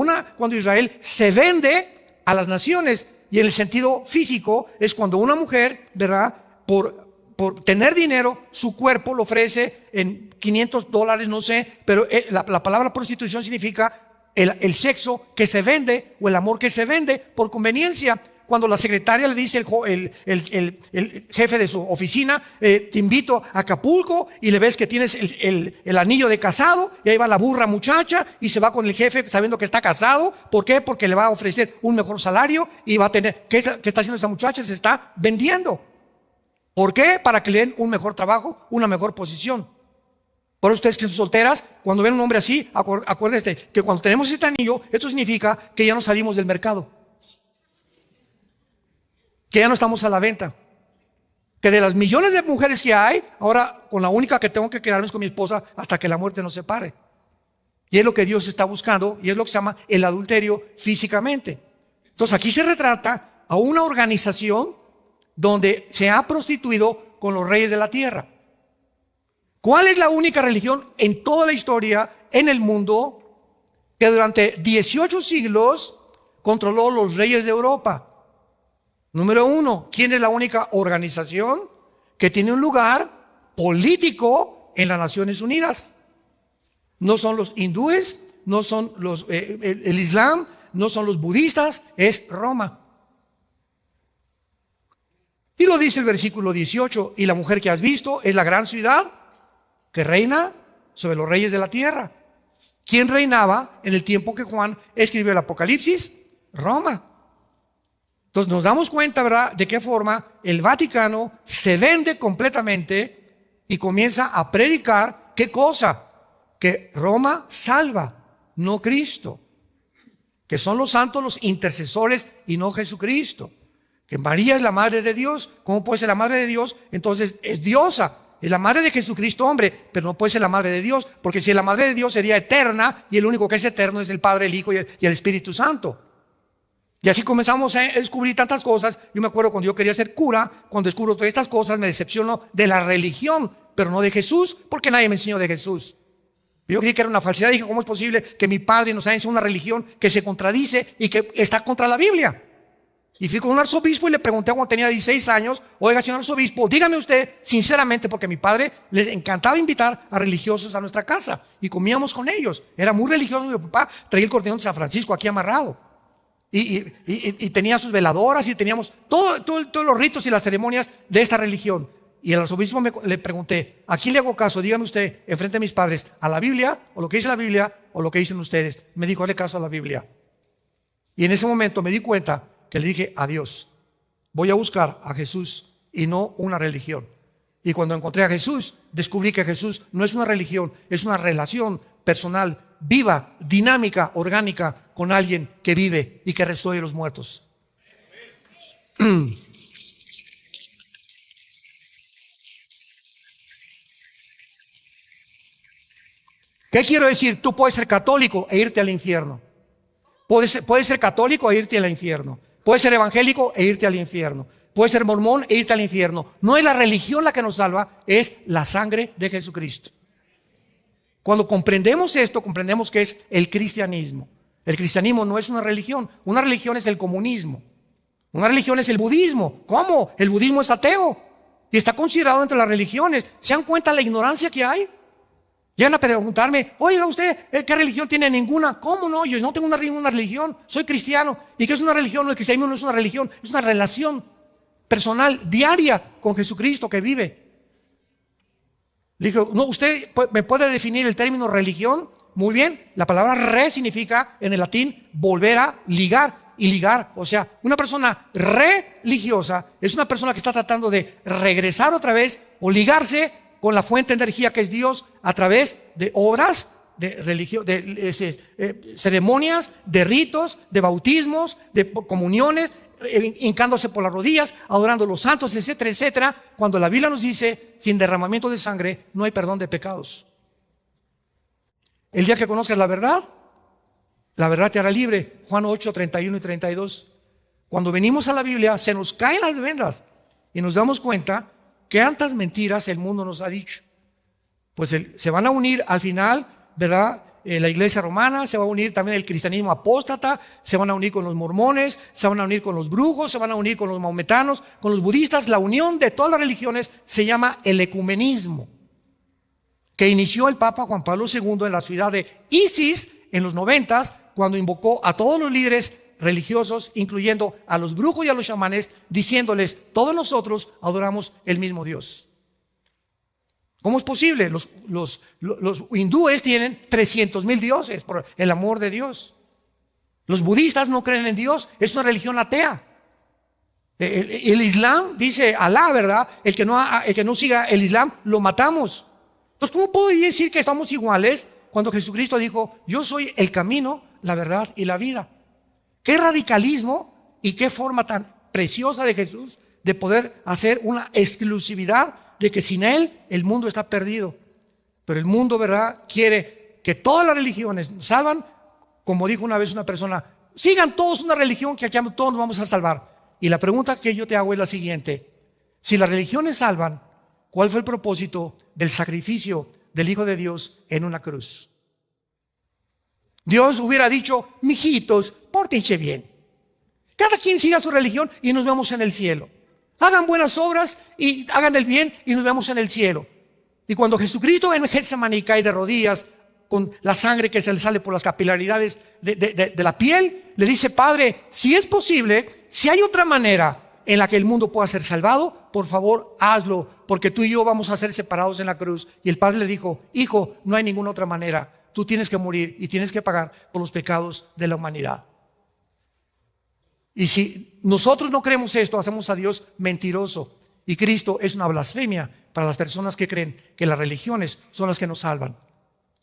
Israel se vende a las naciones, y en el sentido físico es cuando una mujer, ¿verdad?, por tener dinero, su cuerpo lo ofrece en $500, no sé, pero la palabra prostitución significa el sexo que se vende, o el amor que se vende por conveniencia. Cuando la secretaria le dice el jefe de su oficina: te invito a Acapulco, y le ves que tienes el anillo de casado, y ahí va la burra muchacha y se va con el jefe sabiendo que está casado. ¿Por qué? Porque le va a ofrecer un mejor salario y va a tener. ¿Qué está haciendo esa muchacha? Se está vendiendo. ¿Por qué? Para que le den un mejor trabajo, una mejor posición. Por eso ustedes que son solteras, cuando ven a un hombre así, acuérdense que cuando tenemos este anillo, esto significa que ya no salimos del mercado, que ya no estamos a la venta. Que de las millones de mujeres que hay, ahora con la única que tengo que quedarme es con mi esposa hasta que la muerte nos separe. Y es lo que Dios está buscando, y es lo que se llama el adulterio físicamente. Entonces aquí se retrata a una organización donde se ha prostituido con los reyes de la tierra. ¿Cuál es la única religión en toda la historia, en el mundo, que durante 18 siglos controló los reyes de Europa? Número uno, ¿quién es la única organización que tiene un lugar político en las Naciones Unidas? No son los hindúes, no son el Islam, no son los budistas, es Roma. Y lo dice el versículo 18, y la mujer que has visto es la gran ciudad que reina sobre los reyes de la tierra. ¿Quién reinaba en el tiempo que Juan escribió el Apocalipsis? Roma. Entonces nos damos cuenta, ¿verdad?, de qué forma el Vaticano se vende completamente y comienza a predicar, ¿qué cosa? Que Roma salva, no Cristo. Que son los santos los intercesores y no Jesucristo. Que María es la madre de Dios. ¿Cómo puede ser la madre de Dios? Entonces es diosa. Es la madre de Jesucristo, hombre, pero no puede ser la madre de Dios, porque si es la madre de Dios sería eterna, y el único que es eterno es el Padre, el Hijo y el Espíritu Santo. Y así comenzamos a descubrir tantas cosas. Yo me acuerdo cuando yo quería ser cura, cuando descubro todas estas cosas, me decepciono de la religión, pero no de Jesús, porque nadie me enseñó de Jesús. Yo creí que era una falsedad. Dije, ¿cómo es posible que mi padre nos haya enseñado una religión que se contradice y que está contra la Biblia? Y fui con un arzobispo y le pregunté cuando tenía 16 años, oiga, señor arzobispo, dígame usted sinceramente, porque a mi padre les encantaba invitar a religiosos a nuestra casa y comíamos con ellos. Era muy religioso. Mi papá traía el cordón de San Francisco aquí amarrado y tenía sus veladoras y teníamos todos los ritos y las ceremonias de esta religión. Y el arzobispo le pregunté, ¿a quién le hago caso? Dígame usted, enfrente de mis padres, ¿a la Biblia o lo que dice la Biblia o lo que dicen ustedes? Me dijo, hazle caso a la Biblia. Y en ese momento me di cuenta que le dije a Dios, voy a buscar a Jesús y no una religión. Y cuando encontré a Jesús, descubrí que Jesús no es una religión, es una relación personal, viva, dinámica, orgánica, con alguien que vive y que resucitó de los muertos. ¿Qué quiero decir? Tú puedes ser católico e irte al infierno. Puedes ser católico e irte al infierno. Puedes ser evangélico e irte al infierno. Puedes ser mormón e irte al infierno. No es la religión la que nos salva, es la sangre de Jesucristo. Cuando comprendemos esto, comprendemos que es el cristianismo. El cristianismo no es una religión. Una religión es el comunismo. Una religión es el budismo. ¿Cómo? El budismo es ateo y está considerado entre las religiones. ¿Se dan cuenta de la ignorancia que hay? Llegan a preguntarme, oiga usted, ¿qué religión tiene? Ninguna. ¿Cómo no? Yo no tengo ninguna religión, soy cristiano. ¿Y qué es una religión? El cristianismo no es una religión, es una relación personal, diaria con Jesucristo que vive. Le dije, no, ¿usted me puede definir el término religión? Muy bien, la palabra re significa en el latín volver a ligar y ligar. O sea, una persona religiosa es una persona que está tratando de regresar otra vez o ligarse con la fuente de energía que es Dios a través de obras, de religión, de ceremonias, de ritos, de bautismos, de comuniones, hincándose por las rodillas, adorando a los santos, etcétera, etcétera. Cuando la Biblia nos dice, sin derramamiento de sangre no hay perdón de pecados. El día que conozcas la verdad te hará libre. Juan 8, 31 y 32. Cuando venimos a la Biblia se nos caen las vendas y nos damos cuenta que tantas mentiras el mundo nos ha dicho. Pues se van a unir al final, ¿verdad? La iglesia romana, se va a unir también el cristianismo apóstata, se van a unir con los mormones, se van a unir con los brujos, se van a unir con los maometanos, con los budistas. La unión de todas las religiones se llama el ecumenismo, que inició el Papa Juan Pablo II en la ciudad de Isis en los 90, cuando invocó a todos los líderes religiosos, incluyendo a los brujos y a los chamanes, diciéndoles, todos nosotros adoramos el mismo Dios. ¿Cómo es posible? Los hindúes tienen 300,000 dioses por el amor de Dios. Los budistas no creen en Dios, es una religión atea. El Islam dice Alá, ¿verdad? El que no siga el Islam lo matamos. Entonces, ¿cómo puedo decir que estamos iguales cuando Jesucristo dijo, yo soy el camino, la verdad y la vida? Qué radicalismo y qué forma tan preciosa de Jesús, de poder hacer una exclusividad de que sin Él el mundo está perdido. Pero el mundo, ¿verdad?, quiere que todas las religiones salvan, como dijo una vez una persona, sigan todos una religión que aquí todos nos vamos a salvar. Y la pregunta que yo te hago es la siguiente: si las religiones salvan, ¿cuál fue el propósito del sacrificio del Hijo de Dios en una cruz? Dios hubiera dicho: mijitos, pórtense bien, cada quien siga su religión y nos vemos en el cielo. Hagan buenas obras y hagan el bien y nos vemos en el cielo. Y cuando Jesucristo en Getsemaní cae de rodillas con la sangre que se le sale por las capilaridades de la piel, le dice: Padre, si es posible, si hay otra manera en la que el mundo pueda ser salvado, por favor hazlo, porque tú y yo vamos a ser separados en la cruz. Y el Padre le dijo: Hijo, no hay ninguna otra manera. Tú tienes que morir y tienes que pagar por los pecados de la humanidad. Y si nosotros no creemos esto, hacemos a Dios mentiroso. Y Cristo es una blasfemia para las personas que creen que las religiones son las que nos salvan.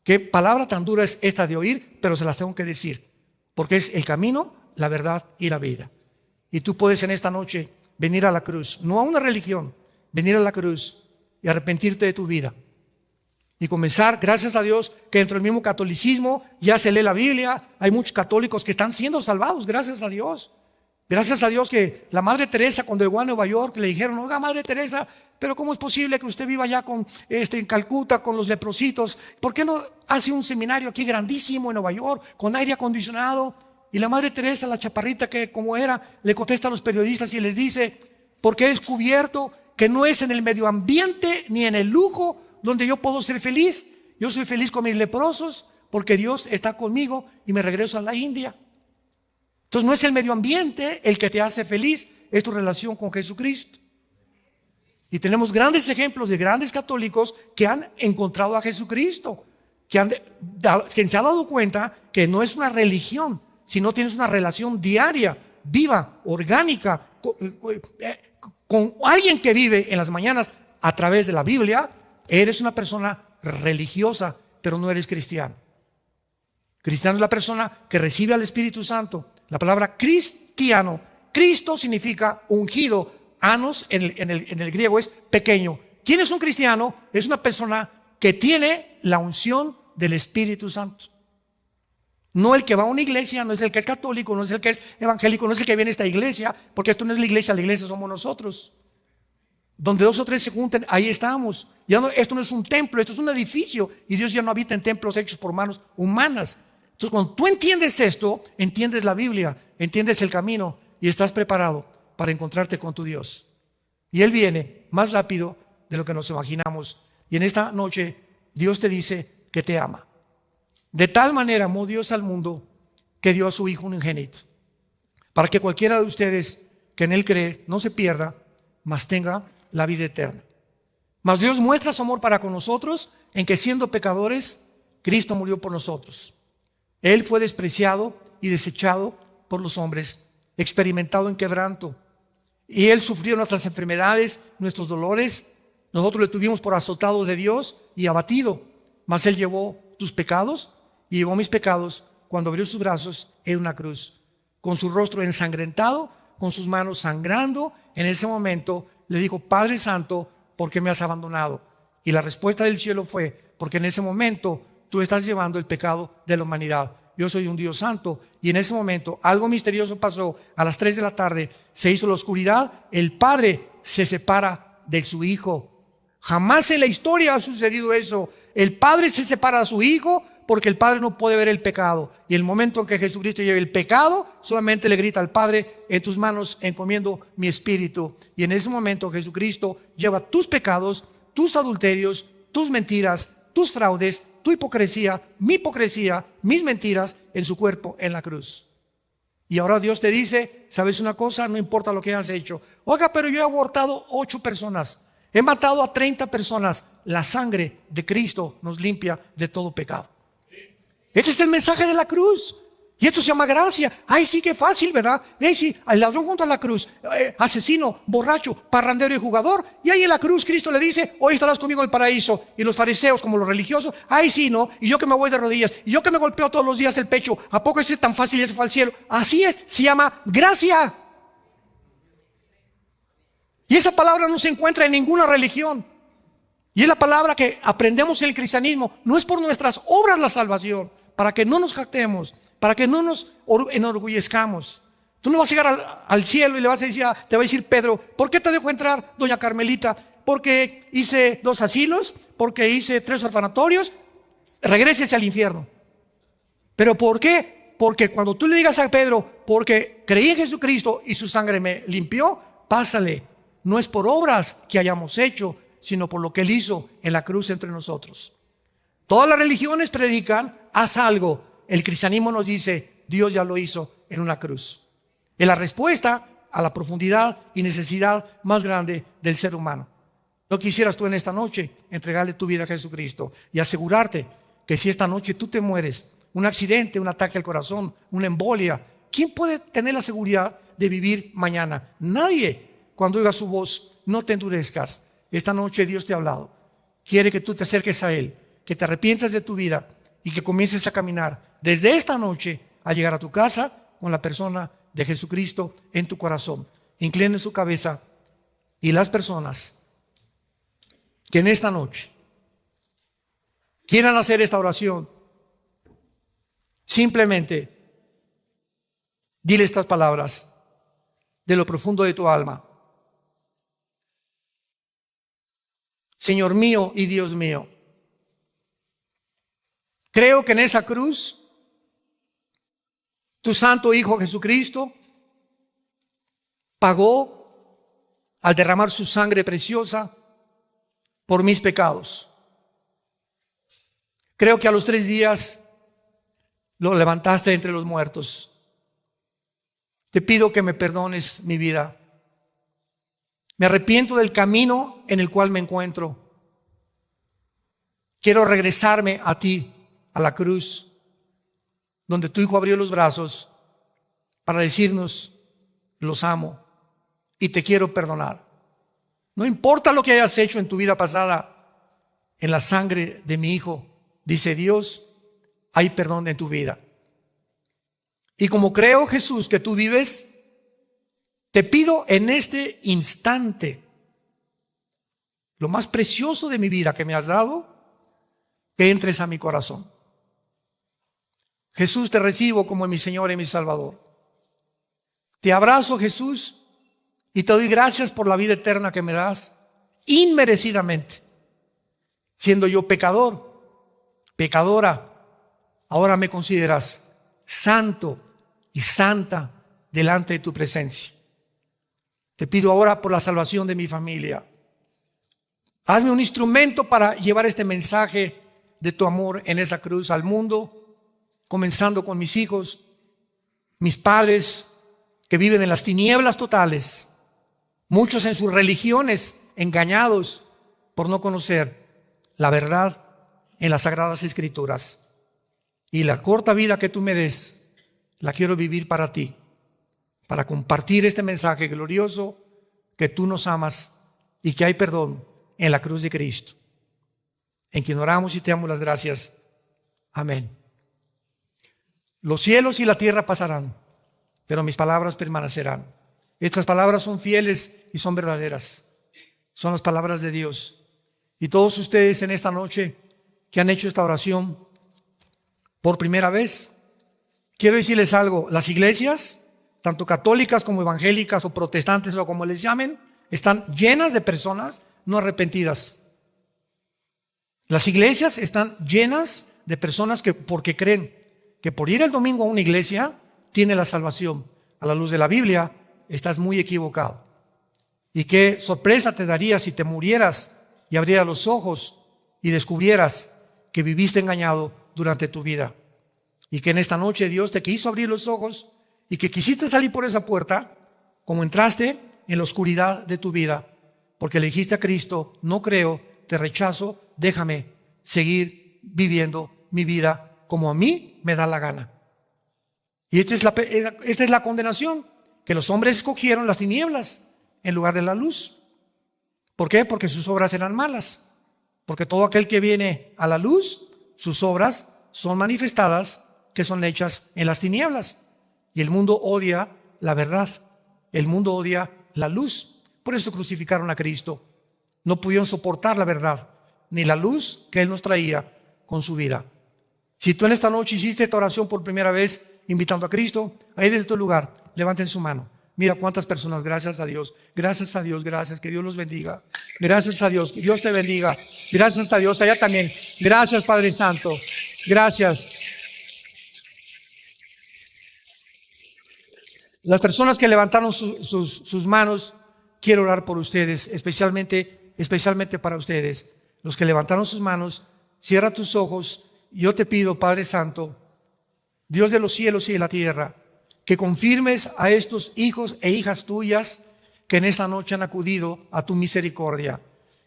Qué palabra tan dura es esta de oír, pero se las tengo que decir, porque es el camino, la verdad y la vida. Y tú puedes en esta noche venir a la cruz, no a una religión, venir a la cruz y arrepentirte de tu vida. Y comenzar, gracias a Dios, que dentro del mismo catolicismo ya se lee la Biblia. Hay muchos católicos que están siendo salvados, gracias a Dios. Gracias a Dios que la Madre Teresa, cuando llegó a Nueva York, le dijeron: oiga, Madre Teresa, pero ¿cómo es posible que usted viva allá en Calcuta con los leprositos? ¿Por qué no hace un seminario aquí grandísimo en Nueva York con aire acondicionado? Y la Madre Teresa, la chaparrita que como era, le contesta a los periodistas y les dice: porque he descubierto que no es en el medio ambiente ni en el lujo donde yo puedo ser feliz. Yo soy feliz con mis leprosos porque Dios está conmigo y me regreso a la India. Entonces no es el medio ambiente el que te hace feliz, es tu relación con Jesucristo. Y tenemos grandes ejemplos de grandes católicos que han encontrado a Jesucristo, que se han dado cuenta que no es una religión, sino tienes una relación diaria, viva, orgánica, con alguien que vive en las mañanas a través de la Biblia. Eres una persona religiosa, pero no eres cristiano. Cristiano es la persona que recibe al Espíritu Santo. La palabra cristiano, Cristo significa ungido. Anos en el griego es pequeño. ¿Quién es un cristiano? Es una persona que tiene la unción del Espíritu Santo. No el que va a una iglesia, no es el que es católico, no es el que es evangélico, no es el que viene a esta iglesia, porque esto no es la iglesia somos nosotros. Donde 2 o 3 se junten, ahí estamos. Esto no es un templo, esto es un edificio, y Dios ya no habita en templos hechos por manos humanas. Entonces, cuando tú entiendes esto, entiendes la Biblia, entiendes el camino y estás preparado para encontrarte con tu Dios. Y Él viene más rápido de lo que nos imaginamos. Y en esta noche Dios te dice que te ama. De tal manera amó Dios al mundo que dio a su Hijo unigénito, para que cualquiera de ustedes que en Él cree no se pierda, mas tenga la vida eterna. Mas Dios muestra su amor para con nosotros en que, siendo pecadores, Cristo murió por nosotros. Él fue despreciado y desechado por los hombres, experimentado en quebranto, y Él sufrió nuestras enfermedades, nuestros dolores. Nosotros le tuvimos por azotado de Dios y abatido, mas Él llevó tus pecados y llevó mis pecados cuando abrió sus brazos en una cruz, con su rostro ensangrentado, con sus manos sangrando. En ese momento le dijo: Padre Santo, ¿por qué me has abandonado? Y la respuesta del cielo fue: porque en ese momento tú estás llevando el pecado de la humanidad. Yo soy un Dios santo. Y en ese momento algo misterioso pasó. A las 3 de la tarde se hizo la oscuridad. El Padre se separa de su Hijo. Jamás en la historia ha sucedido eso. El Padre se separa de su Hijo porque el Padre no puede ver el pecado. Y el momento en que Jesucristo lleve el pecado, solamente le grita al Padre: en tus manos encomiendo mi espíritu. Y en ese momento Jesucristo lleva tus pecados, tus adulterios, tus mentiras, tus fraudes, tu hipocresía, mis mentiras en su cuerpo en la cruz. Y ahora Dios te dice: ¿sabes una cosa? No importa lo que hayas hecho. Oiga, pero yo he abortado 8 personas. He matado a 30 personas. La sangre de Cristo nos limpia de todo pecado. Ese es el mensaje de la cruz. Y esto se llama gracia. Ay, sí, qué fácil, ¿verdad? Ay, sí, al ladrón junto a la cruz, asesino, borracho, parrandero y jugador. Y ahí en la cruz Cristo le dice: hoy estarás conmigo en el paraíso. Y los fariseos, como los religiosos: ay, sí, no. Y yo que me voy de rodillas, y yo que me golpeo todos los días el pecho, ¿a poco es tan fácil y se fue al cielo? Así es, se llama gracia. Y esa palabra no se encuentra en ninguna religión. Y es la palabra que aprendemos en el cristianismo. No es por nuestras obras la salvación, para que no nos jactemos, para que no nos enorgullezcamos. Tú no vas a llegar al cielo y le vas a decir, te va a decir Pedro, ¿por qué te dejo entrar, doña Carmelita? Porque hice 2 asilos, porque hice 3 orfanatorios, regrésese al infierno. ¿Pero por qué? Porque cuando tú le digas a Pedro, porque creí en Jesucristo y su sangre me limpió, pásale. No es por obras que hayamos hecho, sino por lo que Él hizo en la cruz entre nosotros. Todas las religiones predican, haz algo. El cristianismo nos dice, Dios ya lo hizo en una cruz. Es la respuesta a la profundidad y necesidad más grande del ser humano. ¿No quisieras tú en esta noche entregarle tu vida a Jesucristo y asegurarte que si esta noche tú te mueres, un accidente, un ataque al corazón, una embolia, ¿quién puede tener la seguridad de vivir mañana? Nadie. Cuando oigas su voz, no te endurezcas. Esta noche Dios te ha hablado. Quiere que tú te acerques a Él, que te arrepientas de tu vida y que comiences a caminar desde esta noche a llegar a tu casa con la persona de Jesucristo en tu corazón. Incline su cabeza, y las personas que en esta noche quieran hacer esta oración, simplemente dile estas palabras de lo profundo de tu alma. Señor mío y Dios mío, creo que en esa cruz tu santo Hijo Jesucristo pagó al derramar su sangre preciosa por mis pecados. Creo que a los 3 días lo levantaste entre los muertos. Te pido que me perdones mi vida. Me arrepiento del camino en el cual me encuentro. Quiero regresarme a ti, a la cruz, donde tu Hijo abrió los brazos para decirnos, los amo y te quiero perdonar. No importa lo que hayas hecho en tu vida pasada, en la sangre de mi Hijo, dice Dios, hay perdón en tu vida. Y como creo, Jesús, que tú vives, te pido en este instante, lo más precioso de mi vida que me has dado, que entres a mi corazón. Jesús, te recibo como mi Señor y mi Salvador. Te abrazo, Jesús, y te doy gracias por la vida eterna que me das, inmerecidamente. Siendo yo pecador, pecadora, ahora me consideras santo y santa delante de tu presencia. Te pido ahora por la salvación de mi familia. Hazme un instrumento para llevar este mensaje de tu amor en esa cruz al mundo, comenzando con mis hijos, mis padres que viven en las tinieblas totales, muchos en sus religiones engañados por no conocer la verdad en las Sagradas Escrituras. Y la corta vida que tú me des, la quiero vivir para ti, para compartir este mensaje glorioso, que tú nos amas y que hay perdón en la cruz de Cristo, en quien oramos y te damos las gracias. Amén. Los cielos y la tierra pasarán, pero mis palabras permanecerán. Estas palabras son fieles y son verdaderas. Son las palabras de Dios. Y todos ustedes en esta noche que han hecho esta oración por primera vez, quiero decirles algo. Las iglesias, tanto católicas como evangélicas o protestantes o como les llamen, están llenas de personas no arrepentidas. Las iglesias están llenas de personas que porque creen que por ir el domingo a una iglesia tiene la salvación. A la luz de la Biblia estás muy equivocado. Y qué sorpresa te daría si te murieras y abrieras los ojos y descubrieras que viviste engañado durante tu vida. Y que en esta noche Dios te quiso abrir los ojos y que quisiste salir por esa puerta como entraste en la oscuridad de tu vida. Porque le dijiste a Cristo, no creo, te rechazo, déjame seguir viviendo mi vida como a mí me da la gana. Y esta es la condenación, que los hombres escogieron las tinieblas en lugar de la luz. ¿Por qué? Porque sus obras eran malas. Porque todo aquel que viene a la luz, sus obras son manifestadas, que son hechas en las tinieblas. Y el mundo odia la verdad. El mundo odia la luz. Por eso crucificaron a Cristo. No pudieron soportar la verdad, ni la luz que Él nos traía con su vida. Si tú en esta noche hiciste esta oración por primera vez, invitando a Cristo, ahí desde tu lugar, levanten su mano. Mira cuántas personas, gracias a Dios, gracias, que Dios los bendiga. Gracias a Dios, que Dios te bendiga. Gracias a Dios, allá también. Gracias, Padre Santo. Gracias. Las personas que levantaron sus manos, quiero orar por ustedes, especialmente para ustedes. Los que levantaron sus manos, cierra tus ojos. Yo te pido, Padre Santo, Dios de los cielos y de la tierra, que confirmes a estos hijos e hijas tuyas que en esta noche han acudido a tu misericordia,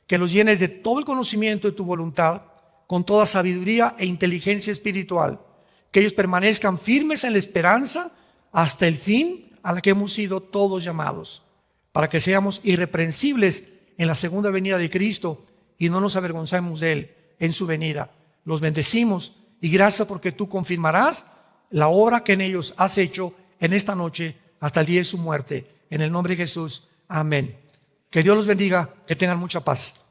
que los llenes de todo el conocimiento de tu voluntad, con toda sabiduría e inteligencia espiritual, que ellos permanezcan firmes en la esperanza hasta el fin a la que hemos sido todos llamados, para que seamos irreprensibles en la segunda venida de Cristo y no nos avergonzamos de Él en su venida. Los bendecimos y gracias porque tú confirmarás la obra que en ellos has hecho en esta noche hasta el día de su muerte. En el nombre de Jesús, amén. Que Dios los bendiga, que tengan mucha paz.